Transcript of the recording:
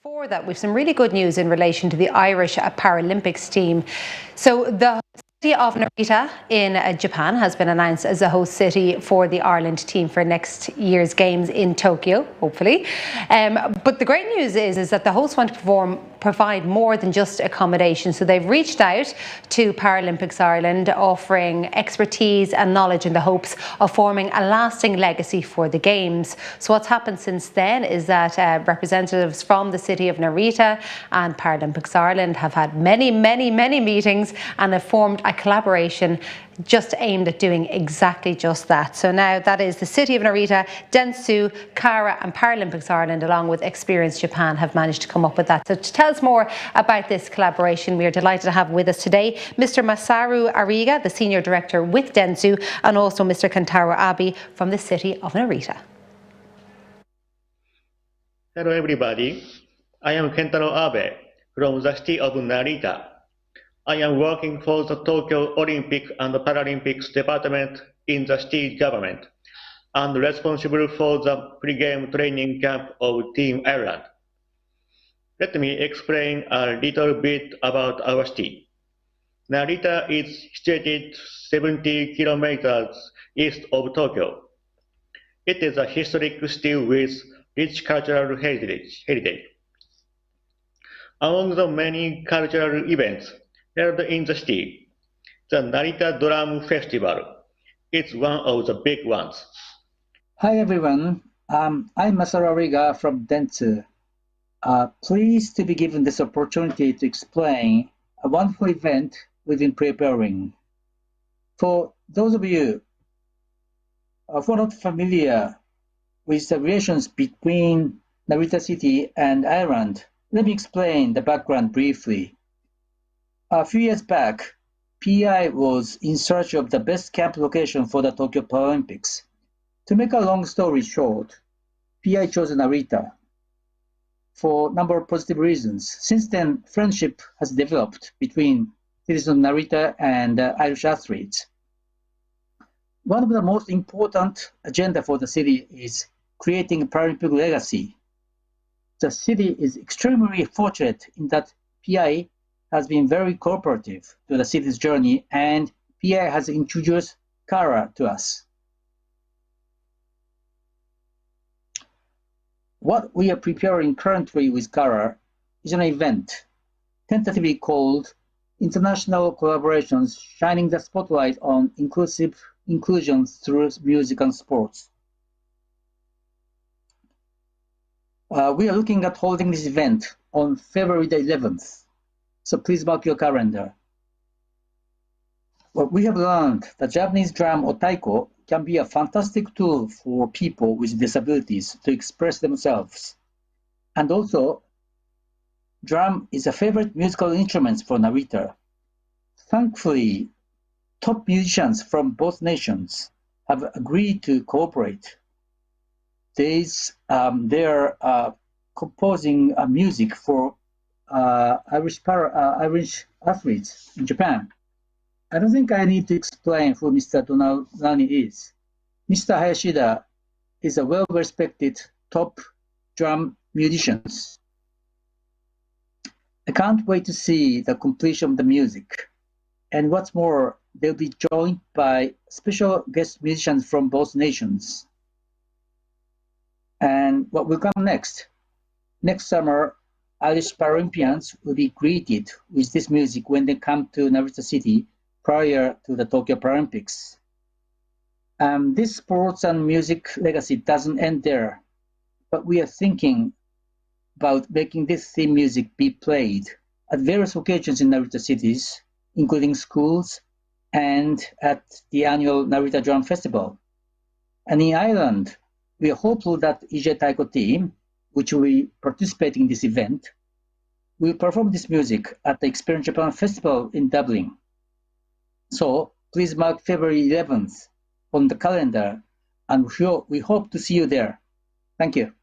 Before that, we've some really good news in relation to the Irish Paralympics team. So the city of Narita in Japan has been announced as the host city for the Ireland team for next year's games in Tokyo, hopefully. But the great news is that the hosts want to provide more than just accommodation. So they've reached out to Paralympics Ireland, offering expertise and knowledge in the hopes of forming a lasting legacy for the Games. So what's happened since then is that representatives from the city of Narita and Paralympics Ireland have had many meetings and have formed a collaboration just aimed at doing exactly just that. So now that is the city of Narita, Dentsu, Cara and Paralympics Ireland, along with Experience Japan, have managed to come up with that. So to tell us more about this collaboration, we are delighted to have with us today Mr. Masaru Ariga, the Senior Director with Dentsu, and also Mr. Kentaro Abe from the city of Narita. Hello everybody, I am Kentaro Abe from the city of Narita. I am working for the Tokyo Olympic and Paralympics Department in the city government and responsible for the pre-game training camp of Team Ireland. Let me explain a little bit about our city. Narita is situated 70 kilometers east of Tokyo. It is a historic city with rich cultural heritage. Among the many cultural events held in the city, the Narita Drum Festival is one of the big ones. Hi everyone, I'm Masaru Ariga from Dentsu. Pleased to be given this opportunity to explain a wonderful event we've been preparing. For those of you who are not familiar with the relations between Narita City and Ireland, let me explain the background briefly. A few years back, PI was in search of the best camp location for the Tokyo Paralympics. To make a long story short, PI chose Narita for a number of positive reasons. Since then, friendship has developed between citizens of Narita and Irish athletes. One of the most important agenda for the city is creating a Paralympic legacy. The city is extremely fortunate in that PI has been very cooperative to the city's journey, and PI has introduced Cara to us. What we are preparing currently with Cara is an event tentatively called International Collaborations, shining the spotlight on inclusion through music and sports. We are looking at holding this event on February the 11th. So please mark your calendar. Well, we have learned that Japanese drum or taiko can be a fantastic tool for people with disabilities to express themselves. And also, drum is a favorite musical instrument for Narita. Thankfully, top musicians from both nations have agreed to cooperate. They are composing music for Irish athletes in Japan. I don't think I need to explain who Mr. Donani is. Mr. Hayashida is a well-respected top drum musician. I can't wait to see the completion of the music. And what's more, they'll be joined by special guest musicians from both nations. And what will come next? Next summer, Irish Paralympians will be greeted with this music when they come to Narita City prior to the Tokyo Paralympics. This sports and music legacy doesn't end there, but we are thinking about making this theme music be played at various occasions in Narita cities, including schools and at the annual Narita Drum Festival. And in Ireland, we are hopeful that EJ Taiko team, which will participate in this event, will perform this music at the Experience Japan Festival in Dublin. So please mark February 11th on the calendar, and we hope to see you there. Thank you.